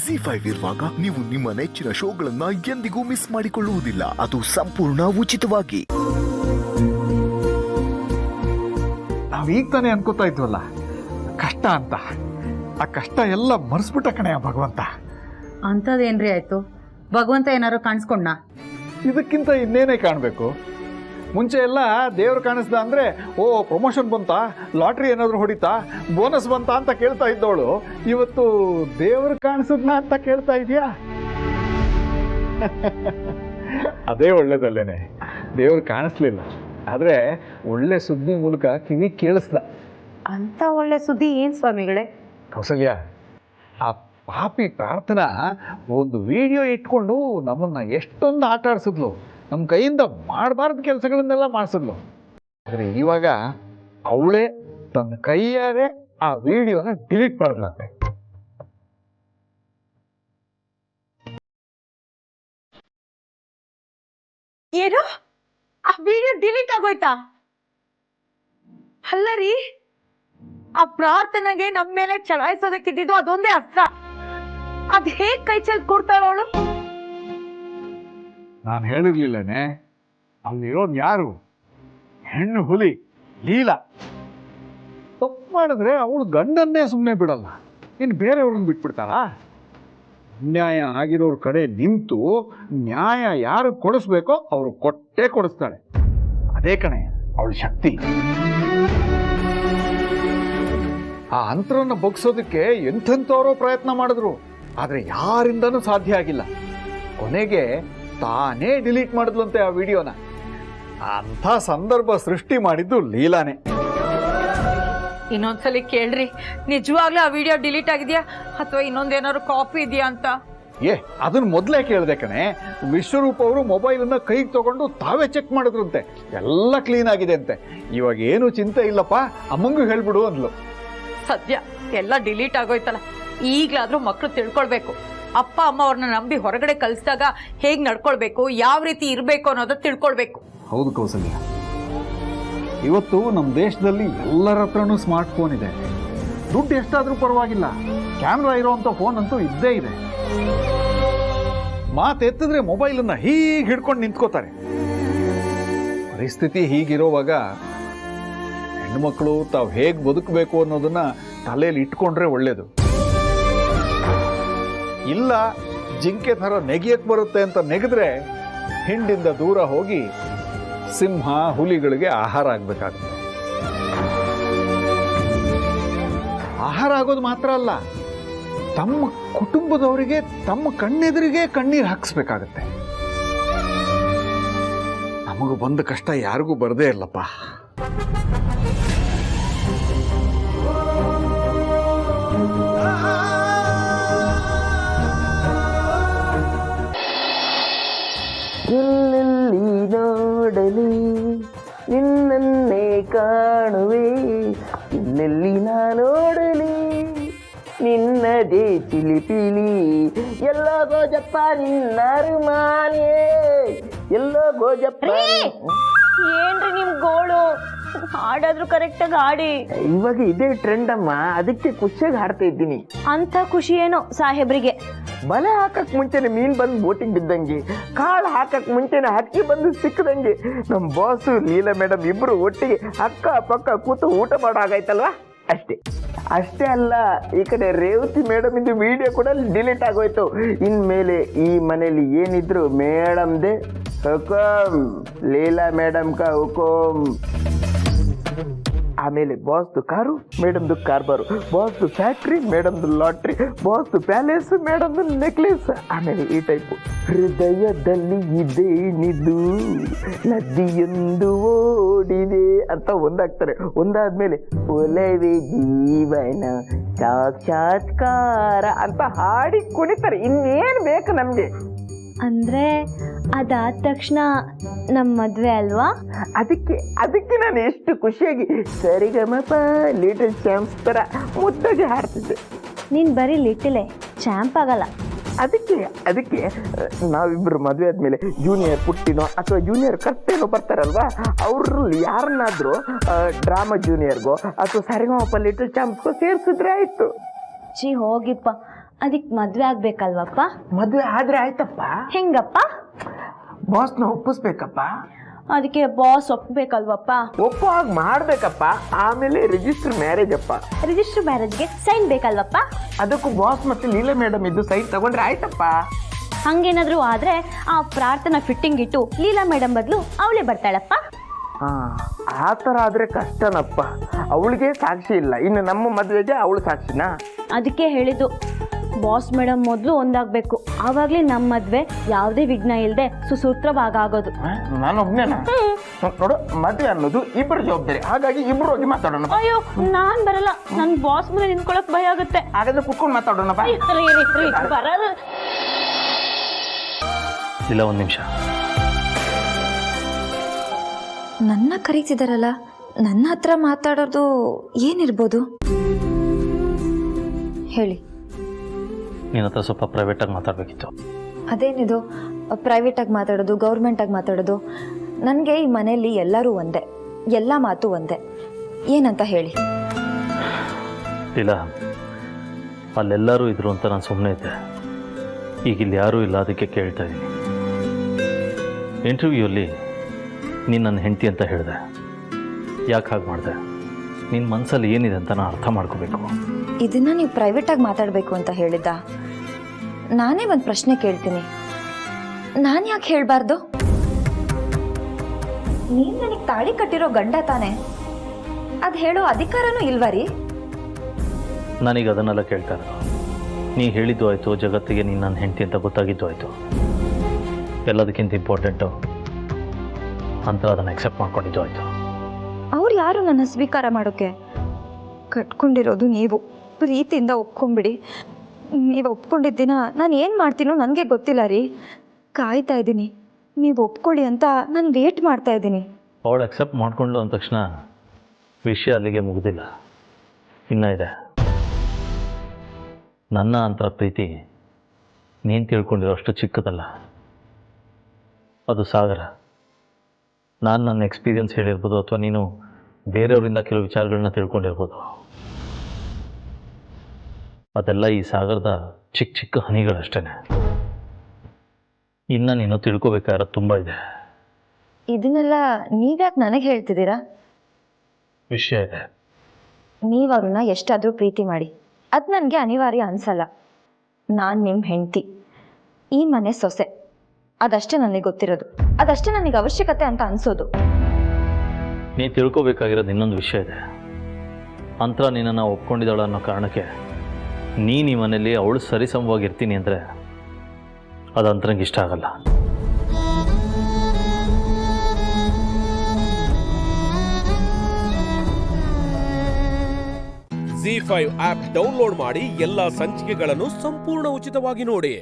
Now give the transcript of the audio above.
ZEE5 ಇರುವಾಗ ನೀವು ನಿಮ್ಮ ನೆಚ್ಚಿನ ಶೋಗಳನ್ನ ಎಂದಿಗೂ ಮಿಸ್ ಮಾಡಿಕೊಳ್ಳುವುದಿಲ್ಲ. ಅದು ಸಂಪೂರ್ಣ ಉಚಿತವಾಗಿ. ನಾವೀಗ ತಾನೇ ಅನ್ಕೋತಾ ಇದ್ವಲ್ಲ ಕಷ್ಟ ಅಂತ, ಆ ಕಷ್ಟ ಎಲ್ಲ ಮರೆಸ್ಬಿಟ್ಟ ಕಣೆಯ ಭಗವಂತ. ಅಂಥದ್ದೇನ್ರಿ ಆಯ್ತು? ಭಗವಂತ ಏನಾರು ಕಾಣಿಸ್ಕೊಂಡ? ಇದಕ್ಕಿಂತ ಇನ್ನೇನೇ ಕಾಣಬೇಕು? ಮುಂಚೆ ಎಲ್ಲ ದೇವ್ರು ಕಾಣಿಸ್ದ ಅಂದ್ರೆ ಓ ಪ್ರಮೋಷನ್ ಬಂತಾ, ಲಾಟ್ರಿ ಏನಾದ್ರು ಹೊಡಿತಾ, ಬೋನಸ್ ಬಂತಾ ಅಂತ ಕೇಳ್ತಾ ಇದ್ದವಳು ಇವತ್ತು ದೇವ್ರು ಕಾಣಿಸಿದ್ನ ಅಂತ ಕೇಳ್ತಾ ಇದೆಯಾ? ಅದೇ ಒಳ್ಳೇದಲ್ಲೇನೆ. ದೇವ್ರು ಕಾಣಿಸ್ಲಿಲ್ಲ, ಆದ್ರೆ ಒಳ್ಳೆ ಸುದ್ದಿ ಮೂಲಕ ಕಿವಿ ಕೇಳಿಸ್ದ. ಅಂತ ಒಳ್ಳೆ ಸುದ್ದಿ ಏನ್ ಸ್ವಾಮಿಗಳೇ? ಕೌಸಲ್ಯ, ಆ ಪಾಪಿ ಪ್ರಾರ್ಥನಾ ಒಂದು ವಿಡಿಯೋ ಇಟ್ಕೊಂಡು ನಮ್ಮನ್ನ ಎಷ್ಟೊಂದು ಆಟ ಆಡಿಸಿದ್ಲು, ನಮ್ಮ ಕೈಯಿಂದ ಮಾಡಬಾರ್ದು ಕೆಲಸಗಳನ್ನೆಲ್ಲ ಮಾಡಿಸಿದ್ಲು. ಆದರೆ ಇವಾಗ ಅವಳೇ ತನ್ನ ಕೈಯಾರೆ ಆ ವಿಡಿಯೋನ ಡಿಲೀಟ್ ಮಾಡಲಾತೆ. ಏನು? ಆ ವಿಡಿಯೋ ಡಿಲೀಟ್ ಆಗೋಯ್ತಾ? ಅಲ್ಲ ರೀ, ಆ ಪ್ರಾರ್ಥನೆಗೆ ನಮ್ಮ ಮೇಲೆ ಚಲಾಯಿಸೋದಕ್ಕಿದ್ದು ಅದೊಂದೇ ಅರ್ಥ. ಅದ್ ಹೇಗ್ ಕೈ ಚೆಲ್ ಕೊಡ್ತಾಳ ಅವಳು? ನಾನು ಹೇಳಿರ್ಲಿಲ್ಲನೆ, ಅಲ್ಲಿರೋದು ಯಾರು? ಹೆಣ್ಣು ಹುಲಿ ಲೀಲಾ. ತಪ್ಪು ಮಾಡಿದ್ರೆ ಅವಳು ಗಂಡನ್ನೇ ಸುಮ್ಮನೆ ಬಿಡಲ್ಲ, ಇನ್ನು ಬೇರೆಯವ್ರನ್ನ ಬಿಟ್ಬಿಡ್ತಾಳ? ಅನ್ಯಾಯ ಆಗಿರೋರ ಕಡೆ ನಿಂತು ನ್ಯಾಯ ಯಾರು ಕೊಡಿಸ್ಬೇಕೋ ಅವ್ರು ಕೊಟ್ಟೇ ಕೊಡಿಸ್ತಾಳೆ. ಅದೇ ಕಣೆ ಅವಳ ಶಕ್ತಿ. ಆ ಅಂತರನ್ನ ಬಗ್ಸೋದಕ್ಕೆ ಎಂಥೆಂಥವರೋ ಪ್ರಯತ್ನ ಮಾಡಿದ್ರು, ಆದ್ರೆ ಯಾರಿಂದನೂ ಸಾಧ್ಯ ಆಗಿಲ್ಲ. ಕೊನೆಗೆ ತಾನೇ ಡಿಲೀಟ್ ಮಾಡಿದ್ಲಂತೆ ಆ ವಿಡಿಯೋನ. ಅಂಥ ಸಂದರ್ಭ ಸೃಷ್ಟಿ ಮಾಡಿದ್ದು ಲೀಲಾನೇ. ಇನ್ನೊಂದ್ಸಲಿ ಕೇಳ್ರಿ, ನಿಜವಾಗ್ಲೂ ಆ ವಿಡಿಯೋ ಡಿಲೀಟ್ ಆಗಿದ್ಯಾ ಅಥವಾ ಇನ್ನೊಂದೇನಾದ್ರು ಕಾಪಿ ಇದೆಯಾ ಅಂತ? ಅದನ್ನ ಮೊದಲೇ ಕೇಳಿದೆ ಕಣೆ. ವಿಶ್ವರೂಪ್ ಅವರು ಮೊಬೈಲನ್ನ ಕೈಗೆ ತಗೊಂಡು ತಾವೇ ಚೆಕ್ ಮಾಡಿದ್ರಂತೆ, ಎಲ್ಲ ಕ್ಲೀನ್ ಆಗಿದೆ ಅಂತೆ. ಇವಾಗ ಏನು ಚಿಂತೆ ಇಲ್ಲಪ್ಪ, ಅಮ್ಮಂಗೂ ಹೇಳ್ಬಿಡು ಅಂದ್ಲು. ಸದ್ಯ ಎಲ್ಲ ಡಿಲೀಟ್ ಆಗೋಯ್ತಲ್ಲ, ಈಗ್ಲಾದ್ರೂ ಮಕ್ಳು ತಿಳ್ಕೊಳ್ಬೇಕು. ಅಪ್ಪ ಅಮ್ಮ ಅವ್ರನ್ನ ನಂಬಿ ಹೊರಗಡೆ ಕಳಿಸಿದಾಗ ಹೇಗ್ ನಡ್ಕೊಳ್ಬೇಕು, ಯಾವ ರೀತಿ ಇರ್ಬೇಕು ಅನ್ನೋದ ತಿಳ್ಕೊಳ್ಬೇಕು. ಹೌದು ಕೌಸಲ್ಯ, ಇವತ್ತು ನಮ್ಮ ದೇಶದಲ್ಲಿ ಎಲ್ಲರ ಹತ್ರನೂ ಸ್ಮಾರ್ಟ್ ಫೋನ್ ಇದೆ. ದುಡ್ಡು ಎಷ್ಟಾದ್ರೂ ಪರವಾಗಿಲ್ಲ, ಕ್ಯಾಮ್ರಾ ಇರೋವಂಥ ಫೋನ್ ಅಂತೂ ಇದ್ದೇ ಇದೆ. ಮಾತೆತ್ತಿದ್ರೆ ಮೊಬೈಲನ್ನ ಹೀಗೆ ಹಿಡ್ಕೊಂಡು ನಿಂತ್ಕೋತಾರೆ. ಪರಿಸ್ಥಿತಿ ಹೀಗಿರೋವಾಗ ಹೆಣ್ಮಕ್ಳು ತಾವು ಹೇಗೆ ಬದುಕಬೇಕು ಅನ್ನೋದನ್ನ ತಲೆಯಲ್ಲಿ ಇಟ್ಕೊಂಡ್ರೆ ಒಳ್ಳೇದು. ಇಲ್ಲ ಜಿಂಕೆ ಥರ ನೆಗೆಯಕ್ಕೆ ಬರುತ್ತೆ ಅಂತ ನೆಗೆದ್ರೆ ಹಿಂಡಿಂದ ದೂರ ಹೋಗಿ ಸಿಂಹ ಹುಲಿಗಳಿಗೆ ಆಹಾರ ಆಗ್ಬೇಕಾಗುತ್ತೆ. ಆಹಾರ ಆಗೋದು ಮಾತ್ರ ಅಲ್ಲ, ತಮ್ಮ ಕುಟುಂಬದವರಿಗೆ ತಮ್ಮ ಕಣ್ಣೆದುರಿಗೆ ಕಣ್ಣೀರು ಹಾಕಿಸ್ಬೇಕಾಗತ್ತೆ. ನಮಗೂ ಬಂದ ಕಷ್ಟ ಯಾರಿಗೂ ಬರದೇ ಇಲ್ಲಪ್ಪ. ಎಲ್ಲೆಲ್ಲಿ ನೋಡಲಿ ನಿನ್ನನ್ನೇ ಕಾಣುವೆ, ಎಲ್ಲೆಲ್ಲಿ ನಾ ನೋಡಲಿ ನಿನ್ನದೇ ಚಿಲಿಪಿಲಿ, ಎಲ್ಲೋ ಗೋಜಪ್ಪ ನಿನ್ನ ಅರುಮಾನೆ, ಎಲ್ಲೋ ಗೋಜಪ್ಪ. ಏನ್ರಿ ನಿಮ್ ಗೋಳು? ಹಾಡಾದ್ರೂ ಕರೆಕ್ಟಾಗಿ ಹಾಡಿ. ಇವಾಗ ಇದೇ ಟ್ರೆಂಡ್ ಅಮ್ಮ, ಅದಕ್ಕೆ ಖುಷಿಯಾಗಿ ಹಾಡ್ತಾ ಇದ್ದೀನಿ. ಅಂತ ಖುಷಿ ಏನೋ ಸಾಹೇಬ್ರಿಗೆ. ಬಲೆ ಹಾಕಕ್ ಮುಂಚೆನೆ ಮೀನ್ ಬಂದು ಬೋಟಿಗೆ ಬಿದ್ದಂಗೆ, ಕಾಳು ಹಾಕಕ್ ಮುಂಚೆನೆ ಹಕ್ಕಿ ಬಂದು ಸಿಕ್ಕದಂಗೆ ನಮ್ಮ ಬಾಸು ಲೀಲಾ ಮೇಡಮ್ ಇಬ್ರು ಒಟ್ಟಿಗೆ ಅಕ್ಕ ಪಕ್ಕ ಕೂತು ಊಟ ಮಾಡೋ ಹಾಗಾಯ್ತಲ್ವಾ? ಅಷ್ಟೇ ಅಲ್ಲ, ಈ ಕಡೆ ರೇವತಿ ಮೇಡಮ್ ಇಂದು ವಿಡಿಯೋ ಕೂಡ ಡಿಲೀಟ್ ಆಗೋಯ್ತು. ಇನ್ಮೇಲೆ ಈ ಮನೇಲಿ ಏನಿದ್ರು ಮೇಡಮ್ದೆ ಹುಕುಂ, ಲೀಲಾ ಮೇಡಮ್ ಕಾ ಹುಕುಂ. ಆಮೇಲೆ ಬಾಸ್ದು ಕಾರು, ಮೇಡಮ್ದು ಕಾರ್ಬಾರು, ಬಾಸ್ದು ಫ್ಯಾಕ್ಟ್ರಿ, ಮೇಡಮ್ದು ಲಾಟ್ರಿ, ಬಾಸ್ದು ಪ್ಯಾಲೇಸ್, ಮೇಡಮ್ದು ನೆಕ್ಲೆಸ್. ಆಮೇಲೆ ಈ ಟೈಪು, ಹೃದಯದಲ್ಲಿ ಇದೇನಿದು ನದಿಯೊಂದು ಓಡಿದೆ ಅಂತ ಒಂದಾಗ್ತಾರೆ. ಒಂದಾದ್ಮೇಲೆ ಒಲವೇ ಜೀವನ ಸಾಕ್ಷಾತ್ಕಾರ ಅಂತ ಹಾಡಿ ಕುಣಿತಾರೆ. ಇನ್ನೇನು ಬೇಕು ನಮ್ಗೆ? ಅಂದ್ರೆ ಅದಾದ ತಕ್ಷಣ ನಮ್ಮ ಮದ್ವೆ ಅಲ್ವಾ? ಅದಕ್ಕೆ ನಾನು ಎಷ್ಟು ಖುಷಿಯಾಗಿ ಸರಿಗಮಪ ಲಿಟಲ್ ಚಾಂಪ್ಸ್ ತರ ಮುದ್ದಾಗಿ ಹಾಡ್ತಿದ್ದೆ. ನೀನ್ ಬರೀ ಲಿಟಲೇ ಚಾಂಪ್ ಆಗಲ್ಲ. ಅದಕ್ಕೆ ನಾವಿಬ್ರು ಮದುವೆ ಆದ್ಮೇಲೆ ಜೂನಿಯರ್ ಪುಟ್ಟಿನೋ ಅಥವಾ ಜೂನಿಯರ್ ಕರ್ತೇನೋ ಬರ್ತಾರಲ್ವಾ, ಅವ್ರಲ್ಲಿ ಯಾರನ್ನಾದ್ರೂ ಡ್ರಾಮಾ ಜೂನಿಯರ್ಗೋ ಅಥವಾ ಸರಿಗಮಪ ಲಿಟಲ್ ಚಾಂಪ್ಸ್ಗೋ ಸೇರಿಸಿದ್ರೆ ಆಯ್ತು. ಹೋಗಿಪ್ಪ, ಅದಕ್ಕೆ ಮದ್ವೆ ಆಗ್ಬೇಕಲ್ವಪ್ಪ? ಮದುವೆ ಆದ್ರೆ ಆಯ್ತಪ್ಪ, ಹೆಂಗಪ್ಪ? ಬಾಸ್ನ ಒಪ್ಪಿಸ್ಬೇಕಪ್ಪ. ಅದಕ್ಕೆ ಬಾಸ್ ಒಪ್ಬೇಕಲ್ವಪ್ಪ? ಒಪ್ಪೋ ಹಾಗೆ ಮಾಡ್ಬೇಕಪ್ಪ. ಆಮೇಲೆ ರಿಜಿಸ್ಟರ್ ಮ್ಯಾರೇಜ್ ಅಪ್ಪ. ರಿಜಿಸ್ಟರ್ ಮ್ಯಾರೇಜ್ಗೆ ಸೈನ್ ಬೇಕಲ್ವಪ್ಪ? ಅದಕ್ಕೂ ಬಾಸ್ ಮತ್ತೆ ಲೀಲಾ ಮೇಡಮ್ ಇದ್ದು ಸೈನ್ ತಗೊಂಡ್ರೆ ಆಯ್ತಪ್ಪ. ಹಂಗೇನಾದ್ರೂ ಆದ್ರೆ ಆ ಪ್ರಾರ್ಥನಾ ಫಿಟ್ಟಿಂಗ್ ಇಟ್ಟು ಲೀಲಾ ಮೇಡಮ್ ಬದಲು ಅವಳೇ ಬರ್ತಾಳಪ್ಪ. ಆ ಥರ ಆದ್ರೆ ಕಷ್ಟನಪ್ಪ. ಅವಳಿಗೆ ಸಾಕ್ಷಿ ಇಲ್ಲ, ಇನ್ನು ನಮ್ಮ ಮದುವೆಗೆ ಅವಳು ಸಾಕ್ಷಿನಾ? ಅದಕ್ಕೆ ಹೇಳಿದ್ದು ಬಾಸ್ ಮೇಡಮ್ ಮೊದಲು ಒಂದಾಗಬೇಕು, ಆವಾಗಲೇ ನಮ್ಮ ಮದುವೆ ಯಾವುದೇ ವಿಘ್ನ ಇಲ್ಲದೆ ಸುಸೂತ್ರವಾಗಿ ಆಗೋದು. ನಾನು ಒಬ್ಬನೇನಾ? ನೋಡು, ಮದುವೆ ಅನ್ನೋದು ಇಬ್ಬರು ಜವಾಬ್ದಾರಿ, ಹಾಗಾಗಿ ಇಬ್ರು ಹೋಗಿ ಮಾತಾಡೋಣ. ಅಯ್ಯೋ ನಾನ್ ಬರಲ್ಲ, ನನ್ ಬಾಸ್ ಮೇಲೆ ನಿಂತ್ಕೊಳಕ್ ಭಯ ಆಗುತ್ತೆ. ಹಾಗಾದ್ರೆ ಕುತ್ಕೊಂಡು ಮಾತಾಡೋಣ ಬಾ. ಬರಲ್ಲ. ಇಲ್ಲ, ಒಂದು ನಿಮಿಷ. ನನ್ನ ಕರೀತಿದಾರಲ್ಲ, ನನ್ನ ಹತ್ರ ಮಾತಾಡೋದು ಏನಿರ್ಬೋದು ಹೇಳಿ. ನಿನ್ನ ಹತ್ರ ಸ್ವಲ್ಪ ಪ್ರೈವೇಟಾಗಿ ಮಾತಾಡಬೇಕಿತ್ತು. ಅದೇನಿದು ಪ್ರೈವೇಟಾಗಿ ಮಾತಾಡೋದು, ಗೌರ್ಮೆಂಟಾಗಿ ಮಾತಾಡೋದು? ನನಗೆ ಈ ಮನೆಯಲ್ಲಿ ಎಲ್ಲರೂ ಒಂದೇ, ಎಲ್ಲ ಮಾತು ಒಂದೇ. ಏನಂತ ಹೇಳಿ. ಇಲ್ಲ, ಅಲ್ಲೆಲ್ಲರೂ ಇದ್ರು ಅಂತ ನಾನು ಸುಮ್ಮನೆ ಇದ್ದೆ. ಈಗ ಇಲ್ಲಿ ಯಾರೂ ಇಲ್ಲ, ಅದಕ್ಕೆ ಕೇಳ್ತಾ ಇದ್ದೀನಿ. ಇಂಟರ್ವ್ಯೂಯಲ್ಲಿ ನೀನು ನನ್ನ ಹೆಂಡತಿ ಅಂತ ಹೇಳಿದೆ. ಯಾಕೆ ಹಾಗೆ ಮಾಡಿದೆ? ನಿನ್ನ ಮನಸ್ಸಲ್ಲಿ ಏನಿದೆ ಅಂತ ನಾನು ಅರ್ಥ ಮಾಡ್ಕೋಬೇಕು. ಇದನ್ನ ನೀವು ಪ್ರೈವೇಟಾಗಿ ಮಾತಾಡಬೇಕು ಅಂತ ಹೇಳಿದ್ದ? ನಾನೇ ಒಂದು ಪ್ರಶ್ನೆ ಕೇಳ್ತೀನಿ, ನಾನು ಯಾಕೆ ಹೇಳಬಾರ್ದು? ನೀನು ನನಗೆ ತಾಳಿ ಕಟ್ಟಿರೋ ಗಂಡ ತಾನೆ, ಅದು ಹೇಳೋ ಅಧಿಕಾರನೂ ಇಲ್ವಾ ರೀ? ನಾನೀಗ ಅದನ್ನೆಲ್ಲ ಕೇಳ್ತಾ ಇರೋದು. ನೀ ಹೇಳಿದ್ದು ಆಯಿತು, ಜಗತ್ತಿಗೆ ನೀನು ನನ್ನ ಹೆಂಡತಿ ಅಂತ ಗೊತ್ತಾಗಿದ್ದು ಆಯಿತು. ಎಲ್ಲದಕ್ಕಿಂತ ಇಂಪಾರ್ಟೆಂಟು ಅಂತ ಅದನ್ನು ಅಕ್ಸೆಪ್ಟ್ ಮಾಡ್ಕೊಂಡಿದ್ದು ಆಯಿತು. ಅವ್ರು ಯಾರು ನನ್ನ ಸ್ವೀಕಾರ ಮಾಡೋಕ್ಕೆ? ಕಟ್ಕೊಂಡಿರೋದು ನೀವು, ಪ್ರೀತಿಯಿಂದ ಒಪ್ಕೊಂಬಿಡಿ. ನೀವು ಒಪ್ಕೊಂಡಿದ್ದ ದಿನ ನಾನು ಏನು ಮಾಡ್ತೀನೋ ನನಗೆ ಗೊತ್ತಿಲ್ಲ ರೀ. ಕಾಯ್ತಾ ಇದ್ದೀನಿ, ನೀವು ಒಪ್ಕೊಳ್ಳಿ ಅಂತ ನಾನು ವೇಟ್ ಮಾಡ್ತಾ ಇದ್ದೀನಿ. ಅವಳು ಅಕ್ಸೆಪ್ಟ್ ಮಾಡ್ಕೊಂಡ್ಲು ಅಂದ ತಕ್ಷಣ ವಿಷಯ ಅಲ್ಲಿಗೆ ಮುಗಿದಿಲ್ಲ, ಇನ್ನೂ ಇದೆ. ನನ್ನ ಅಂತ ಪ್ರೀತಿ ನೀನು ತಿಳ್ಕೊಂಡಿರೋ ಅಷ್ಟು ಚಿಕ್ಕದಲ್ಲ, ಅದು ಸಾಗರ. ನಾನು ನನ್ನ ಎಕ್ಸ್ಪೀರಿಯನ್ಸ್ ಹೇಳಿರ್ಬೋದು, ಅಥವಾ ನೀನು ಬೇರೆಯವರಿಂದ ಕೆಲವು ವಿಚಾರಗಳನ್ನ ತಿಳ್ಕೊಂಡಿರ್ಬೋದು. ಅದೆಲ್ಲ ಈ ಸಾಗರದ ಚಿಕ್ಕ ಚಿಕ್ಕ ಹನಿಗಳಷ್ಟೇ. ಇನ್ನು ನೀನು ತಿಳ್ಕೊಬೇಕಾಗಿರೋದು ತುಂಬ ಇದೆ. ಇದನ್ನೆಲ್ಲ ನೀವ್ಯಾಕೆ ನನಗೆ ಹೇಳ್ತಿದ್ದೀರಾ? ವಿಷಯ ಇದೆ. ನೀವು ಅವ್ರನ್ನ ಎಷ್ಟಾದರೂ ಪ್ರೀತಿ ಮಾಡಿ, ಅದು ನನಗೆ ಅನಿವಾರ್ಯ ಅನಿಸಲ್ಲ. ನಾನು ನಿಮ್ಮ ಹೆಂಡತಿ, ಈ ಮನೆ ಸೊಸೆ, ಅದಷ್ಟೇ ನನಗೆ ಗೊತ್ತಿರೋದು, ಅದಷ್ಟೇ ನನಗೆ ಅವಶ್ಯಕತೆ ಅಂತ ಅನಿಸೋದು. ನೀ ತಿಳ್ಕೊಬೇಕಾಗಿರೋದು ಇನ್ನೊಂದು ವಿಷಯ ಇದೆ. ಅಂತರ ನಿನ್ನನ್ನು ಒಪ್ಕೊಂಡಿದ್ದಾಳ ಅನ್ನೋ ಕಾರಣಕ್ಕೆ ನೀನು ಈ ಮನೇಲಿ ಅವಳು ಸರಿಸಮವಾಗಿರ್ತೀನಿ ಅಂದರೆ ಅದು ಅಂತರಂಗೆ ಇಷ್ಟ ಆಗಲ್ಲ. ZEE5 ಆಪ್ ಡೌನ್ಲೋಡ್ ಮಾಡಿ ಎಲ್ಲಾ ಸಂಚಿಕೆಗಳನ್ನು ಸಂಪೂರ್ಣ ಉಚಿತವಾಗಿ ನೋಡಿ.